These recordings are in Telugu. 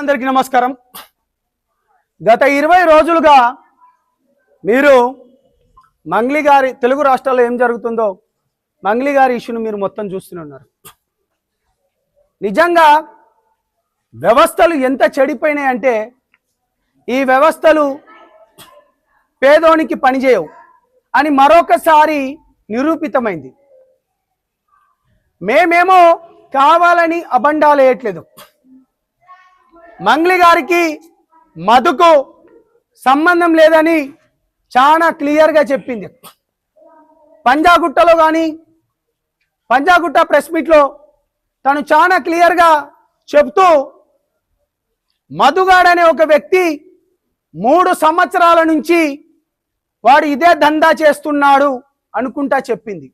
అందరికీ నమస్కారం. గత 20 రోజులుగా మీరు మంగ్లీ గారి తెలుగు రాష్ట్రాల్లో ఏం జరుగుతుందో మంగ్లీ గారి ఇష్యూను మీరు మొత్తం చూస్తున్నారు. నిజంగా వ్యవస్థలు ఎంత చెడిపోయినాయంటే ఈ వ్యవస్థలు పేదోనికి పనిచేయవు అని మరొకసారి నిరూపితమైంది. మేమేమో కావాలని అబండాలు వేయట్లేదు. మంగ్లీ గారికి మధుకు సంబంధం లేదని చాలా క్లియర్గా చెప్పింది. పంజాగుట్టలో కానీ పంజాగుట్ట ప్రెస్ మీట్లో తను చాలా క్లియర్గా చెప్తూ మధుగాడనే ఒక వ్యక్తి 3 సంవత్సరాల నుంచి వాడు ఇదే దందా చేస్తున్నాడు అనుకుంటా చెప్పింది.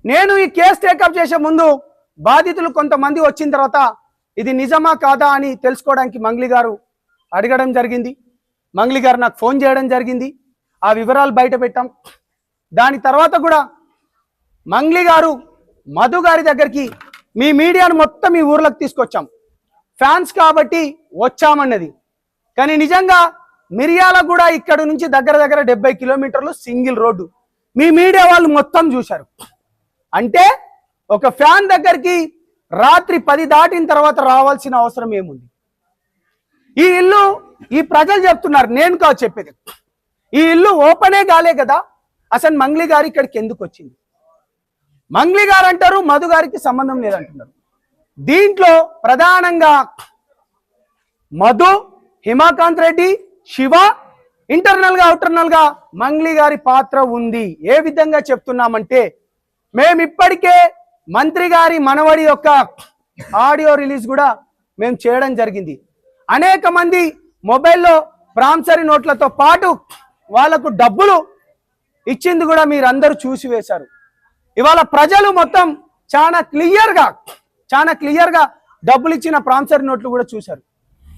నేను ఈ కేసు టేకప్ చేసే ముందు బాధితులు కొంతమంది వచ్చిన తర్వాత ఇది నిజమా కాదా అని తెలుసుకోవడానికి మంగ్లీ గారు అడగడం జరిగింది. మంగ్లీ గారు నాకు ఫోన్ చేయడం జరిగింది. ఆ వివరాలు బయట పెట్టాం. దాని తర్వాత కూడా మంగ్లీ గారు మధు గారి దగ్గరికి మీ మీడియాను మొత్తం మీ ఊర్లకు తీసుకొచ్చాం, ఫ్యాన్స్ కాబట్టి వచ్చామన్నది. కానీ నిజంగా మిర్యాల కూడా ఇక్కడ నుంచి దగ్గర 70 కిలోమీటర్లు సింగిల్ రోడ్డు మీ మీడియా వాళ్ళు మొత్తం చూశారు. అంటే ఒక ఫ్యాన్ దగ్గరికి రాత్రి 10 దాటిన తర్వాత రావాల్సిన అవసరం ఏముంది? ఈ ఇల్లు ఈ ప్రజలు చెప్తున్నారు, నేను కాదు చెప్పేది. ఈ ఇల్లు ఓపెనే కాలే కదా, అసలు మంగ్లీ గారు ఇక్కడికి ఎందుకు వచ్చింది? మంగ్లీ గారు అంటారు మధు గారికి సంబంధం లేదంటున్నారు. దీంట్లో ప్రధానంగా మధు, హిమాకాంత్ రెడ్డి, శివ ఇంటర్నల్ గా అవుటర్నల్ గా మంగ్లీ గారి పాత్ర ఉంది. ఏ విధంగా చెప్తున్నామంటే మేము ఇప్పటికే మంత్రి గారి మనవడి యొక్క ఆడియో రిలీజ్ కూడా మేము చేయడం జరిగింది. అనేక మంది మొబైల్లో ప్రామిసరీ నోట్లతో పాటు వాళ్లకు డబ్బులు ఇచ్చింది కూడా మీరందరూ చూసి వేశారు. ఇవాళ ప్రజలు మొత్తం చాలా క్లియర్గా డబ్బులు ఇచ్చిన ప్రామిసరీ నోట్లు కూడా చూశారు.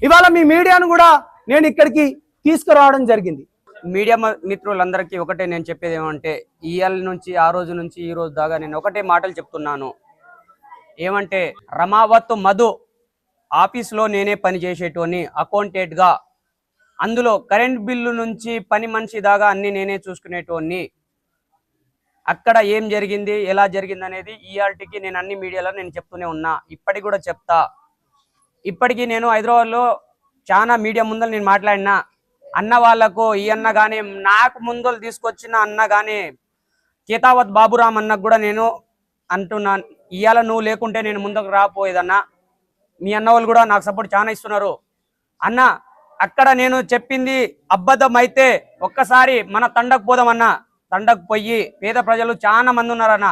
ఇవాళ మీ మీడియాను కూడా నేను ఇక్కడికి తీసుకురావడం జరిగింది. మీడియా మిత్రులందరికీ ఒకటే నేను చెప్పేది ఏమంటే, ఇవాళ నుంచి ఆ రోజు నుంచి ఈ రోజు దాకా నేను ఒకటే మాటలు చెప్తున్నాను. ఏమంటే, రమావత్ మధు ఆఫీస్లో నేనే పని చేసేటోని అకౌంటెంట్గా, అందులో కరెంట్ బిల్లు నుంచి పని మనిషి దాకా అన్ని నేనే చూసుకునేటోని. అక్కడ ఏం జరిగింది, ఎలా జరిగింది అనేది ఇయాల్టికి నేను అన్ని మీడియాలో నేను చెప్తూనే ఉన్నా, ఇప్పటికి కూడా చెప్తా. ఇప్పటికీ నేను హైదరాబాద్లో చాలా మీడియా ముందర నేను మాట్లాడినా. అన్న వాళ్ళకు ఈ అన్న కానీ, నాకు ముందలు తీసుకొచ్చిన అన్న కానీ, కేతావత్ బాబురామ్ అన్నకు కూడా నేను అంటున్నాను, ఇవాళ నువ్వు లేకుంటే నేను ముందుకు రాపోయేదన్నా. మీ అన్న వాళ్ళు కూడా నాకు సపోర్ట్ చాలా ఇస్తున్నారు. అన్న అక్కడ నేను చెప్పింది అబద్ధం అయితే ఒక్కసారి మన తండకు పోదామన్నా. తండకు పోయి పేద ప్రజలు చాలా మంది ఉన్నారన్న,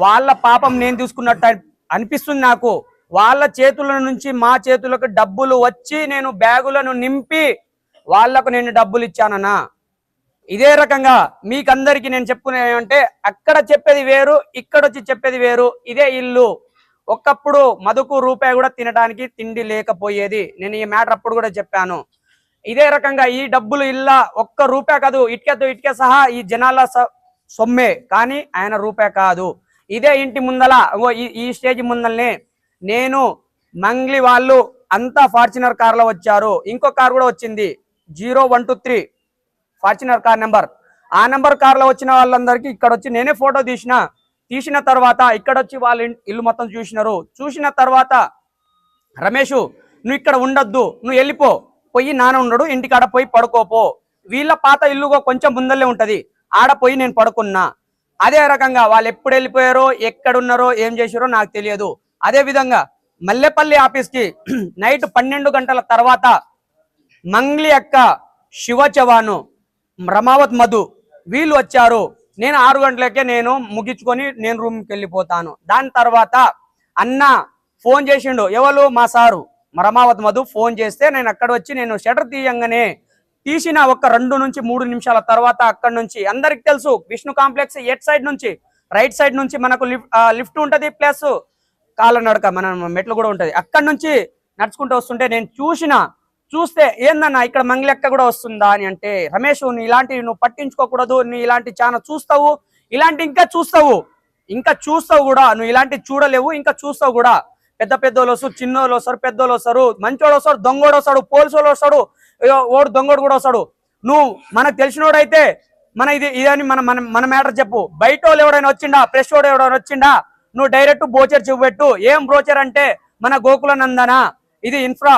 వాళ్ళ పాపం నేను తీసుకున్నట్టు అనిపిస్తుంది నాకు. వాళ్ళ చేతుల నుంచి మా చేతులకు డబ్బులు వచ్చి నేను బ్యాగులను నింపి వాళ్లకు నేను డబ్బులు ఇచ్చానన్నా. ఇదే రకంగా మీకందరికి నేను చెప్పుకునేమంటే, అక్కడ చెప్పేది వేరు, ఇక్కడ వచ్చి చెప్పేది వేరు. ఇదే ఇల్లు. ఒకప్పుడు మధుకు రూపాయి కూడా తినడానికి తిండి లేకపోయేది. నేను ఈ మ్యాటర్ అప్పుడు కూడా చెప్పాను. ఇదే రకంగా ఈ డబ్బులు ఇల్లా ఒక్క రూపాయి కాదు, ఇటుకే సహా ఈ జనాల సొమ్మే, కానీ ఆయన రూపాయి కాదు. ఇదే ఇంటి ముందల ఈ స్టేజ్ ముందలనే నేను మంగ్లీ వాళ్ళు అంతా ఫార్చునర్ కార్లో వచ్చారు. ఇంకో కార్ కూడా వచ్చింది 0123 ఫార్చునర్ కార్ నెంబర్. ఆ నెంబర్ కార్లో వచ్చిన వాళ్ళందరికీ ఇక్కడ వచ్చి నేనే ఫోటో తీసిన తర్వాత ఇక్కడ వచ్చి వాళ్ళ ఇల్లు మొత్తం చూసినారు. చూసిన తర్వాత, రమేష్ నువ్వు ఇక్కడ ఉండొద్దు, నువ్వు వెళ్ళిపో, పోయి నాన్న ఉండడు, ఇంటికాడ పోయి పడుకోపో. వీళ్ళ పాత ఇల్లు కొంచెం ముందల్లే ఉంటది, ఆడ పోయి నేను పడుకున్నా. అదే రకంగా వాళ్ళు ఎప్పుడు వెళ్ళిపోయారో, ఎక్కడున్నారో, ఏం చేశారో నాకు తెలియదు. అదే విధంగా మల్లెపల్లి ఆఫీస్కి నైట్ 12 గంటల తర్వాత మంగ్లీ అక్క, శివ చవాను, రమావత్ మధు వీళ్ళు వచ్చారు. నేను 6 గంటలకే నేను ముగించుకొని నేను రూమ్కి వెళ్ళిపోతాను. దాని తర్వాత అన్న ఫోన్ చేసిండు, ఎవరు మా సారు రమావత్ మధు ఫోన్ చేస్తే నేను అక్కడ వచ్చి నేను షటర్ తీయంగానే తీసిన ఒక 2 నుంచి 3 నిమిషాల తర్వాత అక్కడ నుంచి అందరికి తెలుసు విష్ణు కాంప్లెక్స్ ఎట్ సైడ్ నుంచి రైట్ సైడ్ నుంచి మనకు లిఫ్ట్ ఉంటది, ప్లస్ కాళ్ళ నడక మన మెట్లు కూడా ఉంటది. అక్కడ నుంచి నడుచుకుంటూ వస్తుంటే నేను చూస్తే ఏందన్నా ఇక్కడ మంగ్లెక్క కూడా వస్తుందా అని అంటే, రమేష్ నువ్వు ఇలాంటివి నువ్వు పట్టించుకోకూడదు, నువ్వు ఇలాంటి చాలా చూస్తావు, ఇలాంటి ఇంకా చూస్తావు కూడా, నువ్వు ఇలాంటి చూడలేవు, ఇంకా చూస్తావు కూడా. పెద్ద పెద్దోళ్ళు వస్తారు, చిన్నోళ్ళు వస్తారు, పెద్దోళ్ళు వస్తారు, మంచోడు వస్తాడు, దొంగోడు వస్తాడు, పోలీసోడు వస్తాడు, ఓడు దొంగోడు కూడా వస్తాడు. నువ్వు మనకు తెలిసినోడైతే మన ఇదని మన మ్యాటర్ చెప్పు. బయట వాళ్ళు ఎవడైనా వచ్చిండా, ప్రెస్ వాడు ఎవడైనా వచ్చిండా, నువ్వు డైరెక్ట్ బ్రోచర్ చూపెట్టు. ఏం బ్రోచర్ అంటే మన గోకుల నందన, ఇది ఇన్ఫ్రా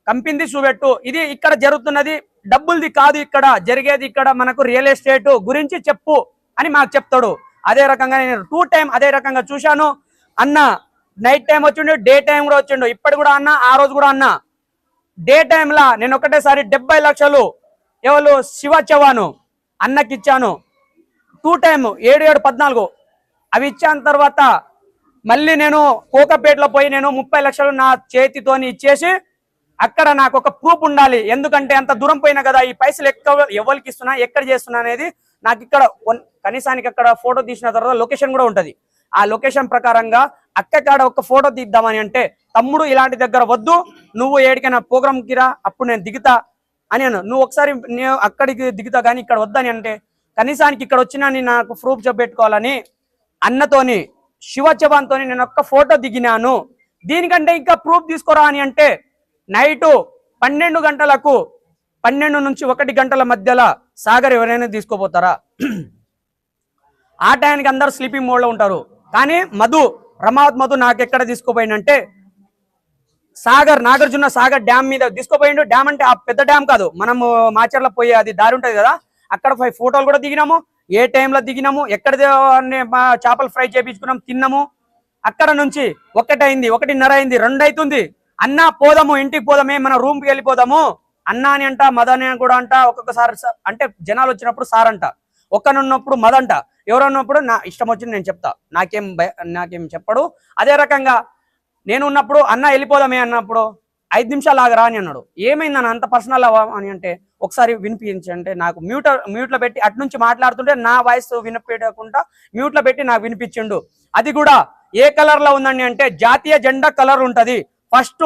కంపెనీది చూపెట్టు. ఇది ఇక్కడ జరుగుతున్నది డబ్బులది కాదు, ఇక్కడ జరిగేది ఇక్కడ మనకు రియల్ ఎస్టేట్ గురించి చెప్పు అని మాకు చెప్తాడు. అదే రకంగా నేను 2 టైం అదే రకంగా చూశాను. అన్న నైట్ టైం వచ్చిండు, డే టైం కూడా వచ్చిండు. ఇప్పటి కూడా అన్న, ఆ రోజు కూడా అన్న. డే టైంలా నేను ఒకటేసారి 70 లక్షలు ఎవరు శివ చవాను అన్నకి ఇచ్చాను. 2 టైం 7, 7, 14 అవి ఇచ్చాన తర్వాత మళ్ళీ నేను కోకపేటలో పోయి నేను 30 లక్షలు నా చేతితోని ఇచ్చేసి, అక్కడ నాకు ఒక ప్రూఫ్ ఉండాలి. ఎందుకంటే అంత దూరం పోయినా కదా, ఈ పైసలు ఎవరికి ఇస్తున్నా, ఎక్కడ చేస్తున్నా అనేది నాకు ఇక్కడ కనీసానికి అక్కడ ఫోటో తీసిన తర్వాత లొకేషన్ కూడా ఉంటది. ఆ లొకేషన్ ప్రకారంగా అక్కడ ఒక ఫోటో తీద్దామని అంటే, తమ్ముడు ఇలాంటి దగ్గర వద్దు, నువ్వు ఏడికైనా ప్రోగ్రామ్కి రా, అప్పుడు నేను దిగుతా అని అను. నువ్వు ఒకసారి నేను అక్కడికి దిగుతా కానీ ఇక్కడ వద్దని అంటే, కనీసానికి ఇక్కడ వచ్చినా నాకు ప్రూఫ్ చూపెట్టుకోవాలని అన్నతోని శివ చవాన్తో నేను ఒక్క ఫోటో దిగినాను. దీనికంటే ఇంకా ప్రూఫ్ తీసుకోరా అని అంటే, నైటు 12 గంటలకు 12 నుంచి 1 గంటల మధ్యలో సాగర్ ఎవరైనా తీసుకోపోతారా? ఆ టైంకి అందరూ స్లీపింగ్ మోడ్లో ఉంటారు. కానీ రమావత్ మధు నాకు ఎక్కడ తీసుకోపోయిందంటే, నాగార్జున సాగర్ డ్యామ్ మీద తీసుకోపోయిండు. డ్యామ్ అంటే ఆ పెద్ద డ్యామ్ కాదు, మనము మాచర్ల పోయే అది దారి ఉంటుంది కదా, అక్కడ 5 ఫోటోలు కూడా దిగినాము. ఏ టైంలో దిగినాము, ఎక్కడ చేపలు ఫ్రై చేయించుకున్నాం, తిన్నాము. అక్కడ నుంచి 1 అయింది, 1:30 అయింది, 2 అవుతుంది. అన్న పోదాము, ఇంటికి పోదామే, మన రూమ్కి వెళ్ళిపోదాము అన్న అని అంట, మదన్ అని కూడా అంట. ఒక్కొక్కసారి అంటే జనాలు వచ్చినప్పుడు సార్ అంట, ఒక్కనున్నప్పుడు మదంట, ఎవరన్నప్పుడు నా ఇష్టం వచ్చింది నేను చెప్తా, నాకేం చెప్పడు. అదే రకంగా నేను ఉన్నప్పుడు అన్న వెళ్ళిపోదామే అన్నప్పుడు 5 నిమిషాలు ఆగరా అని అన్నాడు. ఏమైంది అన్న అంత పర్సనల్ అని అంటే, ఒకసారి వినిపించంటే నాకు మ్యూట్లో పెట్టి అటు నుంచి మాట్లాడుతుంటే నా వాయిస్ వినిపించకుండా మ్యూట్లో పెట్టి నాకు వినిపించిండు. అది కూడా ఏ కలర్ లో ఉందండి అంటే, జాతీయ జెండా కలర్ ఉంటది. ఫస్ట్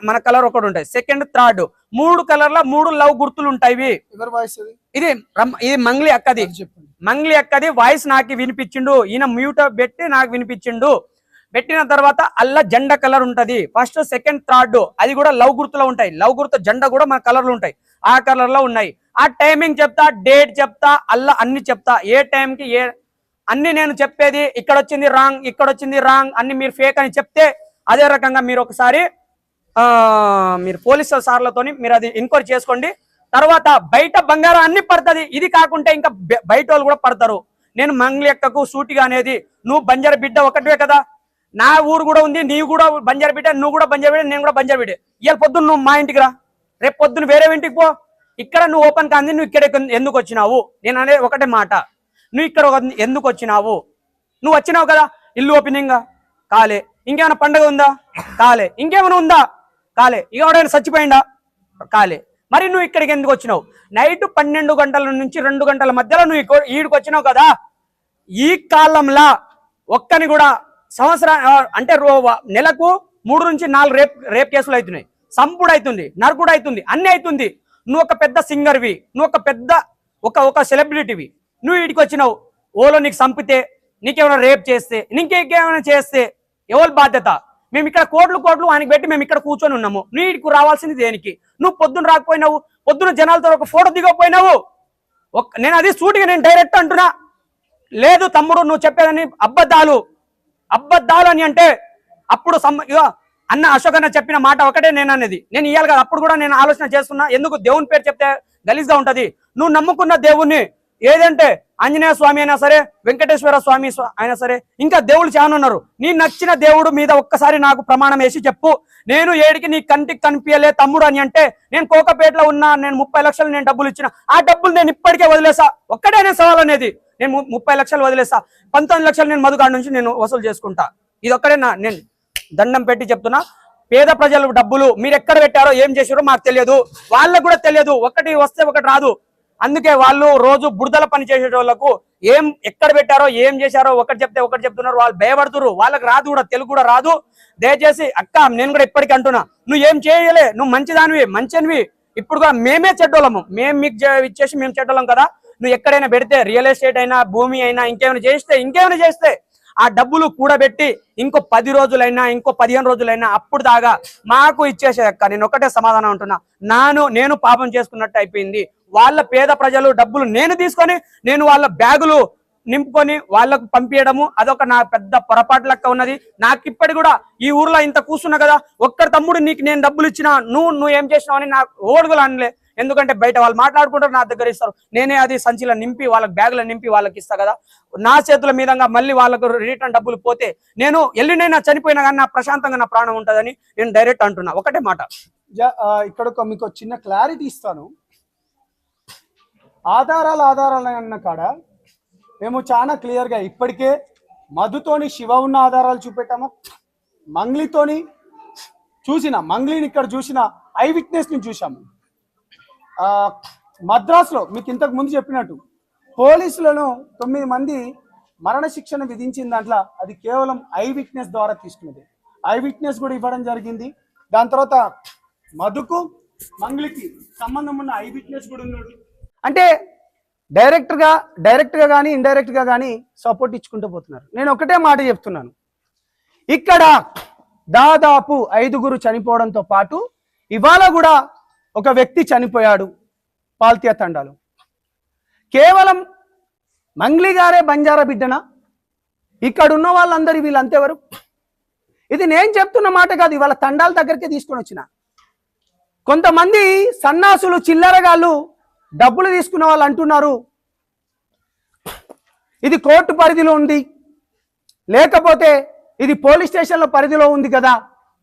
మన కలర్ ఒకటి ఉంటుంది, సెకండ్, థర్డ్ 3 కలర్ల 3 లవ్ గుర్తులు ఉంటాయి. ఇది మంగ్లీ అక్కది, మంగ్లీ అక్కది వాయిస్ నాకు వినిపించిండు. ఈయన మ్యూట్ పెట్టి నాకు వినిపించిండు. పెట్టిన తర్వాత అల్ల జెండా కలర్ ఉంటది, ఫస్ట్, సెకండ్, థర్డ్. అది కూడా లవ్ గుర్తులో ఉంటాయి. లవ్ గుర్తు జెండా కూడా మన కలర్లు ఉంటాయి, ఆ కలర్ లో ఉన్నాయి. ఆ టైమింగ్ చెప్తా, డేట్ చెప్తా, అల్ల అన్ని చెప్తా, ఏ టైంకి ఏ అన్ని నేను చెప్పేది. ఇక్కడ వచ్చింది రాంగ్, ఇక్కడ వచ్చింది రాంగ్, అన్ని మీరు ఫేక్ అని చెప్తే, అదే రకంగా మీరు ఒకసారి మీరు పోలీసు సార్లతోని మీరు అది ఎంక్వైరీ చేసుకోండి. తర్వాత బయట బంగారం అన్ని పడుతుంది. ఇది కాకుంటే ఇంకా బయట వాళ్ళు కూడా పడతారు. నేను మంగ్లీ అక్కకు సూటిగా అనేది, నువ్వు బంజారా బిడ్డ ఒకటివే కదా, నా ఊరు కూడా ఉంది, నీవు కూడా బంజారా బిడ్డ, నువ్వు కూడా బంజారా బిడ్డ, నేను కూడా బంజారా బిడ్డ. ఇవాళ పొద్దున్న నువ్వు మా ఇంటికి రా, రేపు పొద్దున్న వేరే ఇంటికి పో. ఇక్కడ నువ్వు ఓపెన్ కాంది, నువ్వు ఇక్కడ ఎందుకు వచ్చినావు? నేను అనేది ఒకటే మాట, నువ్వు ఇక్కడ ఎందుకు వచ్చినావు? నువ్వు వచ్చినావు కదా, ఇల్లు ఓపెనింగ్ కాలే, ఇంకేమైనా పండుగ ఉందా కాలే, ఇంకేమైనా ఉందా కాలే, ఎవడైనా చచ్చిపోయిందా కాలే, మరి నువ్వు ఇక్కడికి ఎందుకు వచ్చినావు? నైట్ 12 గంటల నుంచి 2 గంటల మధ్యలో నువ్వు ఈడికి వచ్చినావు కదా. ఈ కాలంలో ఒక్కని కూడా సంవత్సరం అంటే నెలకు 3 నుంచి 4 రేప్ కేసులు అవుతున్నాయి, సంపుడు అవుతుంది, నరకుడు అవుతుంది, అన్ని అవుతుంది. నువ్వు ఒక పెద్ద సింగర్వి, నువ్వు ఒక పెద్ద ఒక సెలబ్రిటీవి, నువ్వు వీడికి వచ్చినావు. ఓలో నీకు చంపితే, నీకేమైనా రేప్ చేస్తే, నీకేమైనా చేస్తే ఎవరి బాధ్యత? మేము ఇక్కడ కోట్లు ఆయనకి పెట్టి మేము ఇక్కడ కూర్చొని ఉన్నాము. నువ్వు వీడికి రావాల్సింది దేనికి? నువ్వు పొద్దున్న రాకపోయినావు, పొద్దున్న జనాలతో ఒక ఫోటో దిగకపోయినావు. నేను అది సూటిగా నేను డైరెక్ట్ అంటున్నా. లేదు తమ్ముడు నువ్వు చెప్పేదని అబద్ధాలు అని అంటే, అప్పుడు అన్న అశోక్ అన్న చెప్పిన మాట ఒకటే నేను అనేది, నేను ఇయ్యాలి కదా. అప్పుడు కూడా నేను ఆలోచన చేస్తున్నా, ఎందుకు దేవుని పేరు చెప్తే గలీజ్గా ఉంటది. నువ్వు నమ్ముకున్న దేవుణ్ణి ఏదంటే ఆంజనేయ స్వామి అయినా సరే, వెంకటేశ్వర స్వామి అయినా సరే, ఇంకా దేవుళ్ళు చాలా ఉన్నారు. నీ నచ్చిన దేవుడు మీద ఒక్కసారి నాకు ప్రమాణం వేసి చెప్పు, నేను ఏడికి నీ కంటికి కనిపించలే తమ్ముడు అని అంటే, నేను కోకపేటలో ఉన్నా, నేను 30 లక్షలు నేను డబ్బులు ఇచ్చిన, ఆ డబ్బులు నేను ఇప్పటికే వదిలేసా. ఒక్కటే నేను సవాల్ అనేది, నేను 30 లక్షలు వదిలేసా, 19 లక్షలు నేను మధుగాడి నుంచి నేను వసూలు చేసుకుంటా. ఇది ఒక్కడే నేను దండం పెట్టి చెప్తున్నా. పేద ప్రజల డబ్బులు మీరు ఎక్కడ పెట్టారో, ఏం చేసారో మాకు తెలియదు, వాళ్ళకు కూడా తెలియదు. ఒకటి వస్తే ఒకటి రాదు. అందుకే వాళ్ళు రోజు బురదల పని చేసే వాళ్ళకు ఏం ఎక్కడ పెట్టారో, ఏం చేశారో ఒకటి చెప్తే ఒకటి చెప్తున్నారు. వాళ్ళు భయపడుతున్నారు, వాళ్ళకి రాదు కూడా, తెలుగు కూడా రాదు. దయచేసి అక్క, నేను కూడా ఇప్పటికీ అంటున్నా, నువ్వు ఏం చేయలే, నువ్వు మంచిదానివి, మంచినివి. ఇప్పుడు కూడా మేమే చెడ్డోళ్ళము, మేము మీకు ఇచ్చేసి మేము చెడ్డోళ్ళం కదా. నువ్వు ఎక్కడైనా పెడితే, రియల్ ఎస్టేట్ అయినా, భూమి అయినా, ఇంకేమైనా చేస్తే ఆ డబ్బులు కూడబెట్టి ఇంకో 10 రోజులైనా ఇంకో 15 రోజులైనా అప్పుడు దాకా మాకు ఇచ్చేసే అక్క. నేను ఒకటే సమాధానం అంటున్నా, నేను పాపం చేసుకున్నట్టు అయిపోయింది. వాళ్ళ పేద ప్రజలు డబ్బులు నేను తీసుకొని నేను వాళ్ళ బ్యాగులు నింపుకొని వాళ్ళకు పంపించడము అదొక నా పెద్ద పొరపాటు లెక్క ఉన్నది. నాకు ఇప్పటి కూడా ఈ ఊర్లో ఇంత కూర్చున్నా కదా, ఒక్కరి తమ్ముడు నీకు నేను డబ్బులు ఇచ్చినా నువ్వు ఏం చేసినావు అని నాకు ఓడుగులు అనలే. ఎందుకంటే బయట వాళ్ళు మాట్లాడుకుంటారు, నా దగ్గర ఇస్తారు, నేనే అది సంచిలో నింపి వాళ్ళకి బ్యాగులో నింపి వాళ్ళకి ఇస్తా కదా. నా చేతుల మీదంగా మళ్ళీ వాళ్ళకు రిటర్న్ డబ్బులు పోతే నేను ఎల్లునైనా చనిపోయినా కానీ నా ప్రశాంతంగా నా ప్రాణం ఉంటుందని నేను డైరెక్ట్ అంటున్నా. ఒకటే మాట ఇక్కడ మీకు చిన్న క్లారిటీ ఇస్తాను. ఆధారాలు అన్న కాడ మేము చాలా క్లియర్గా ఇప్పటికే మధుతోని శివ ఉన్న ఆధారాలు చూపెట్టాము, మంగ్లీతోని మంగ్లీని ఇక్కడ చూసిన ఐ విట్నెస్ని చూసాము. మద్రాసులో మీకు ఇంతకు ముందు చెప్పినట్టు పోలీసులను 9 మంది మరణశిక్షణ విధించిన దాంట్లో అది కేవలం ఐ విట్నెస్ ద్వారా తీసుకున్నది. ఐ విట్నెస్ కూడా ఇవ్వడం జరిగింది. దాని తర్వాత మధుకు మంగ్లీకి సంబంధం ఉన్న ఐ విట్నెస్ కూడా ఉన్నాడు. అంటే డైరెక్ట్గా కానీ ఇండైరెక్ట్గా కానీ సపోర్ట్ ఇచ్చుకుంటూ పోతున్నారు. నేను ఒకటే మాట చెప్తున్నాను, ఇక్కడ దాదాపు 5గురు చనిపోవడంతో పాటు ఇవాళ కూడా ఒక వ్యక్తి చనిపోయాడు పాల్తీయ తండాలు. కేవలం మంగ్లీ గారే బంజారా బిడ్డనా? ఇక్కడ ఉన్న వాళ్ళందరూ వీళ్ళంతెవరు? ఇది నేను చెప్తున్న మాట కాదు, ఇవాళ తండాల దగ్గరికి తీసుకొని వచ్చిన కొంతమంది సన్నాసులు చిల్లరగాళ్ళు డబ్బులు తీసుకున్న వాళ్ళు అంటున్నారు ఇది కోర్టు పరిధిలో ఉంది, లేకపోతే ఇది పోలీస్ స్టేషన్ల పరిధిలో ఉంది కదా,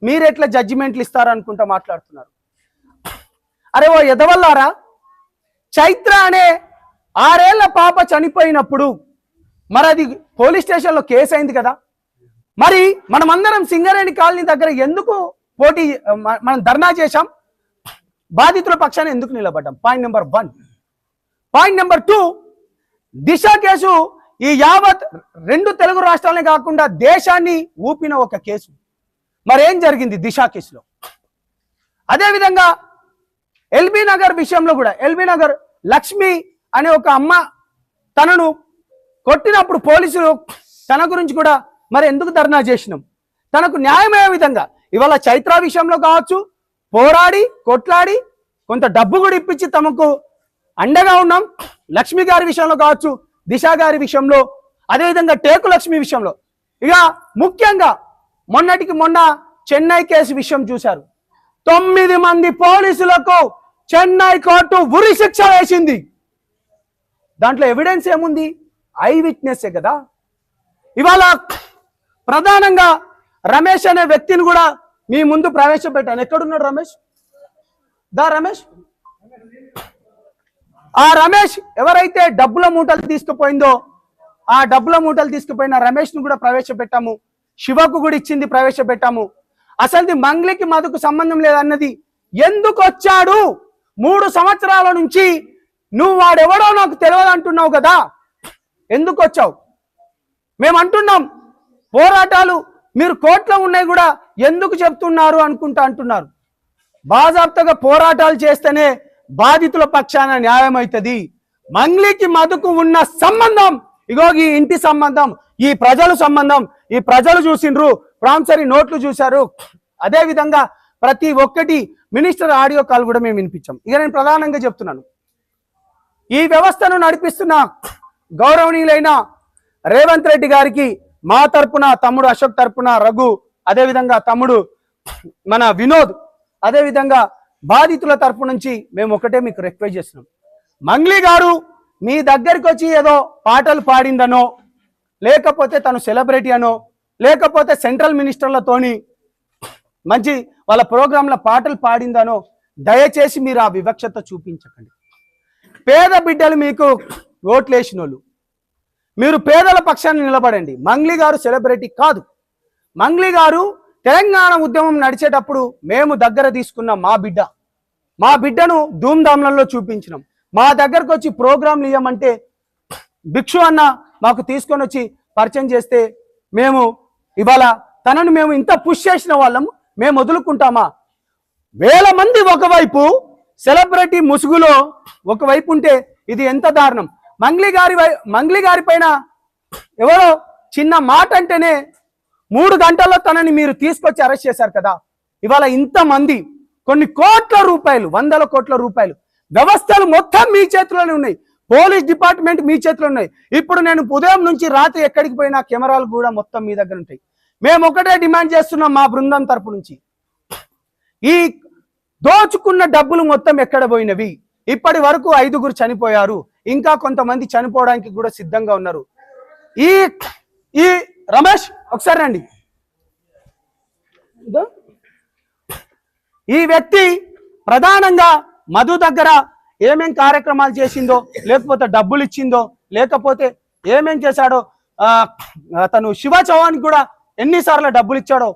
మీరెట్లా జడ్జిమెంట్లు ఇస్తారనుకుంటా మాట్లాడుతున్నారు. అరే ఓ ఎదవల్లారా, చైత్ర అనే 6 ఏళ్ల పాప చనిపోయినప్పుడు మరి అది పోలీస్ స్టేషన్లో కేసు అయింది కదా, మరి మనమందరం సింగరేణి కాలనీ దగ్గర ఎందుకు మనం ధర్నా చేశాం? బాధితుల పక్షాన్ని ఎందుకు నిలబడ్డాం? Point number 1. Point number 2, Disha case ఈ యావత్ 2 తెలుగు రాష్ట్రాలనే కాకుండా దేశాన్ని ఊపిన ఒక కేసు. మరేం జరిగింది దిశ కేసులో? అదేవిధంగా ఎల్బీ నగర్ విషయంలో కూడా ఎల్బీ నగర్ లక్ష్మి అనే ఒక అమ్మ తనను కొట్టినప్పుడు పోలీసులు తన గురించి కూడా మరి ఎందుకు ధర్నా చేసినాం? తనకు న్యాయమయ్యే విధంగా ఇవాళ చైత్ర విషయంలో కావచ్చు పోరాడి కొట్లాడి కొంత డబ్బు కూడా ఇప్పించి తమకు అండగా ఉన్నాం. లక్ష్మి గారి విషయంలో కావచ్చు, దిశ గారి విషయంలో, అదేవిధంగా టేకు లక్ష్మి విషయంలో. ఇక ముఖ్యంగా మొన్నటికి మొన్న చెన్నై కేసు విషయం చూశారు. 9 మంది పోలీసులకు చెన్నై కోర్టు ఉరి శిక్ష వేసింది. దాంట్లో ఎవిడెన్స్ ఏముంది? ఐ విట్నెస్సే కదా. ఇవాళ ప్రధానంగా రమేష్ అనే వ్యక్తిని కూడా మీ ముందు ప్రవేశపెట్టాను. ఎక్కడున్నాడు రమేష్? రమేష్, ఆ రమేష్ ఎవరైతే డబ్బుల మూటలు తీసుకుపోయిందో ఆ డబ్బుల మూటలు తీసుకుపోయిన రమేష్ ను కూడా ప్రవేశపెట్టాము. శివకు కూడా ఇచ్చింది ప్రవేశపెట్టాము. అసలు మంగ్లీకి మధుకు సంబంధం లేదన్నది ఎందుకు వచ్చాడు? 3 సంవత్సరాల నుంచి నువ్వు వాడెవడో నాకు తెలియదు అంటున్నావు కదా, ఎందుకు వచ్చావు? మేము అంటున్నాం పోరాటాలు మీరు కోర్టులో ఉన్నాయి కూడా ఎందుకు చెప్తున్నారు అనుకుంటా అంటున్నారు. బాజాప్తగా పోరాటాలు చేస్తేనే బాధితుల పక్షాన న్యాయం అవుతుంది. మంగ్లీకి మధుకు ఉన్న సంబంధం ఇగో ఈ ఇంటి సంబంధం, ఈ ప్రజల సంబంధం, ఈ ప్రజలు చూసిండ్రు, ప్రామిసరీ నోట్లు చూశారు. అదే విధంగా ప్రతి ఒక్కటి మినిస్టర్ ఆడియో కాల్ కూడా మేము వినిపించాం. ఇక నేను ప్రధానంగా చెప్తున్నాను, ఈ వ్యవస్థను నడిపిస్తున్న గౌరవనీయులైన రేవంత్ రెడ్డి గారికి మా తరపున, తమ్ముడు అశోక్ తరపున రఘు, అదేవిధంగా తమ్ముడు మన వినోద్, అదేవిధంగా బాధితుల తరపు నుంచి మేము ఒకటే మీకు రిక్వెస్ట్ చేస్తున్నాం. మంగ్లీ గారు మీ దగ్గరికి వచ్చి ఏదో పాటలు పాడిందనో, లేకపోతే తను సెలబ్రిటీ అనో, లేకపోతే సెంట్రల్ మినిస్టర్లతోని మంచి వాళ్ళ ప్రోగ్రాంల పాటలు పాడిందనో దయచేసి మీరు ఆ వివక్షత చూపించకండి. పేద బిడ్డలు మీకు ఓట్లేసిన వాళ్ళు, మీరు పేదల పక్షాన్ని నిలబడండి. మంగ్లీ గారు సెలబ్రిటీ కాదు. మంగ్లీ గారు తెలంగాణ ఉద్యమం నడిచేటప్పుడు మేము దగ్గర తీసుకున్న మా బిడ్డను ధూమ్ధామ్లలో చూపించినాం. మా దగ్గరకు వచ్చి ప్రోగ్రాంలు ఇవ్వమంటే భిక్షు అన్న మాకు తీసుకొని వచ్చి పరిచయం చేస్తే మేము ఇవాళ తనను మేము ఇంత పుష్ చేసిన వాళ్ళము మేము వదులుకుంటామా? 1000 మంది ఒకవైపు సెలబ్రిటీ ముసుగులో ఒకవైపు ఉంటే ఇది ఎంత దారుణం. మంగ్లీ గారి పైన ఎవరో చిన్న మాట అంటేనే 3 గంటల్లో తనని మీరు తీసుకొచ్చి అరెస్ట్ చేశారు కదా. ఇవాళ ఇంతమంది కొన్ని కోట్ల రూపాయలు, 100 కోట్ల రూపాయలు వ్యవస్థలు మొత్తం మీ చేతిలోనే ఉన్నాయి. పోలీస్ డిపార్ట్మెంట్ మీ చేతిలో ఉన్నాయి. ఇప్పుడు నేను ఉదయం నుంచి రాత్రి ఎక్కడికి పోయినా కెమెరాలు కూడా మొత్తం మీ దగ్గర ఉంటాయి. మేము ఒకటే డిమాండ్ చేస్తున్నాం మా బృందం తరపు నుంచి, ఈ దోచుకున్న డబ్బులు మొత్తం ఎక్కడ పోయినవి? ఇప్పటి వరకు 5గురు చనిపోయారు, ఇంకా కొంతమంది చనిపోవడానికి కూడా సిద్ధంగా ఉన్నారు. ఈ రమేష్ ఒకసారి రండి. ఈ వ్యక్తి ప్రధానంగా మధు దగ్గర ఏమేం కార్యక్రమాలు చేసిందో, లేకపోతే డబ్బులు ఇచ్చిందో, లేకపోతే ఏమేం చేశాడో, అతను శివ చౌహాన్ కూడా ఎన్నిసార్లు డబ్బులు ఇచ్చాడో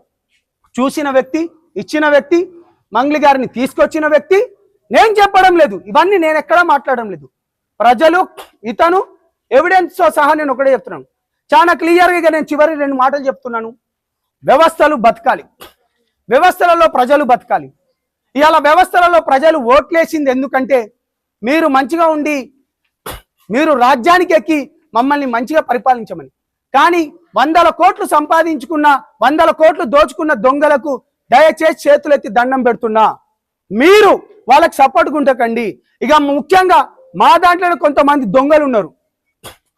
చూసిన వ్యక్తి, ఇచ్చిన వ్యక్తి, మంగ్లీ గారిని తీసుకొచ్చిన వ్యక్తి. నేను చెప్పడం లేదు, ఇవన్నీ నేను ఎక్కడా మాట్లాడడం లేదు. ప్రజలు, ఇతను ఎవిడెన్స్తో సహా నేను ఒకటే చెప్తున్నాను. చాలా క్లియర్గా నేను చివరి 2 మాటలు చెప్తున్నాను. వ్యవస్థలు బతకాలి, వ్యవస్థలలో ప్రజలు బతకాలి. ఇవాళ వ్యవస్థలలో ప్రజలు ఓట్లేసింది ఎందుకంటే మీరు మంచిగా ఉండి, మీరు రాజ్యానికి ఎక్కి మమ్మల్ని మంచిగా పరిపాలించమని. కానీ 100 కోట్లు సంపాదించుకున్న, 100 కోట్లు దోచుకున్న దొంగలకు దయచేసి చేతులెత్తి దండం పెడుతున్నా, మీరు వాళ్ళకి సపోర్ట్ గుంటకండి. ఇక ముఖ్యంగా మా దాంట్లో కొంతమంది దొంగలు ఉన్నారు,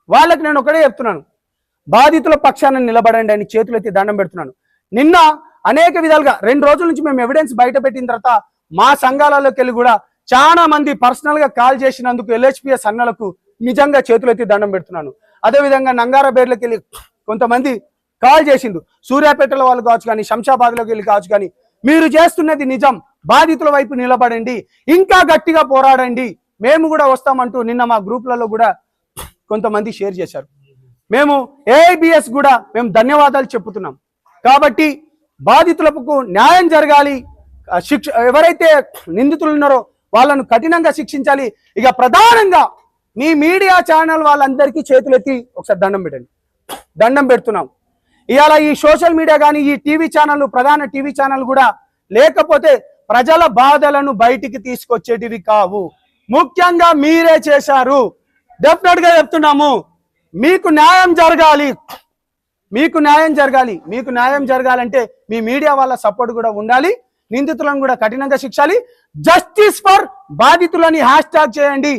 వాళ్ళకి నేను ఒకటే చెప్తున్నాను, బాధితుల పక్షాన నిలబడండి అని చేతులెత్తి దండం పెడుతున్నాను. నిన్న అనేక విధాలుగా 2 రోజుల నుంచి మేము ఎవిడెన్స్ బయట పెట్టిన తర్వాత మా సంఘాలలోకి వెళ్ళి కూడా చాలా మంది పర్సనల్ గా కాల్ చేసినందుకు LHPS అన్నలకు నిజంగా చేతులెత్తి దండం పెడుతున్నాను. అదేవిధంగా నంగారబేర్లోకి వెళ్ళి కొంతమంది కాల్ చేసిండు, సూర్యాపేటలో వాళ్ళు కావచ్చు కానీ, శంషాబాద్లోకి వెళ్ళి కావచ్చు కానీ, మీరు చేస్తున్నది నిజం, బాధితుల వైపు నిలబడండి, ఇంకా గట్టిగా పోరాడండి, మేము కూడా వస్తామంటూ నిన్న మా గ్రూప్లలో కూడా కొంతమంది షేర్ చేశారు. మేము AIBS కూడా మేము ధన్యవాదాలు చెప్పుతున్నాం. కాబట్టి బాధితులకు న్యాయం జరగాలి, శిక్ష ఎవరైతే నిందితులు ఉన్నారో వాళ్ళను కఠినంగా శిక్షించాలి. ఇక ప్రధానంగా మీ మీడియా ఛానల్ వాళ్ళందరికీ చేతులెత్తి ఒకసారి దండం పెట్టండి, దండం పెడుతున్నాం. ఇవాళ ఈ సోషల్ మీడియా కానీ, ఈ టీవీ ఛానళ్ళు, ప్రధాన టీవీ ఛానల్ కూడా లేకపోతే ప్రజల బాధలను బయటికి తీసుకొచ్చేటివి కావు. ముఖ్యంగా మీరే చేశారు. డెఫినెట్ గా చెప్తున్నాము, మీకు న్యాయం జరగాలి, మీకు న్యాయం జరగాలి. మీకు న్యాయం జరగాలంటే మీ మీడియా వాళ్ళ సపోర్ట్ కూడా ఉండాలి. నిందితులను కూడా కఠినంగా శిక్షాలి. జస్టిస్ ఫర్ బాధితులని హ్యాష్ట్యాగ్ చేయండి.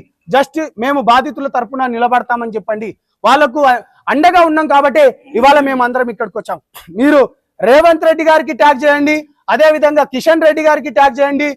మేము బాధితుల తరపున నిలబడతామని చెప్పండి. వాళ్ళకు అండగా ఉన్నాం కాబట్టి ఇవాళ మేము అందరం ఇక్కడికి వచ్చాం. మీరు రేవంత్ రెడ్డి గారికి ట్యాగ్ చేయండి, అదే విధంగా కిషన్ రెడ్డి గారికి ట్యాగ్ చేయండి.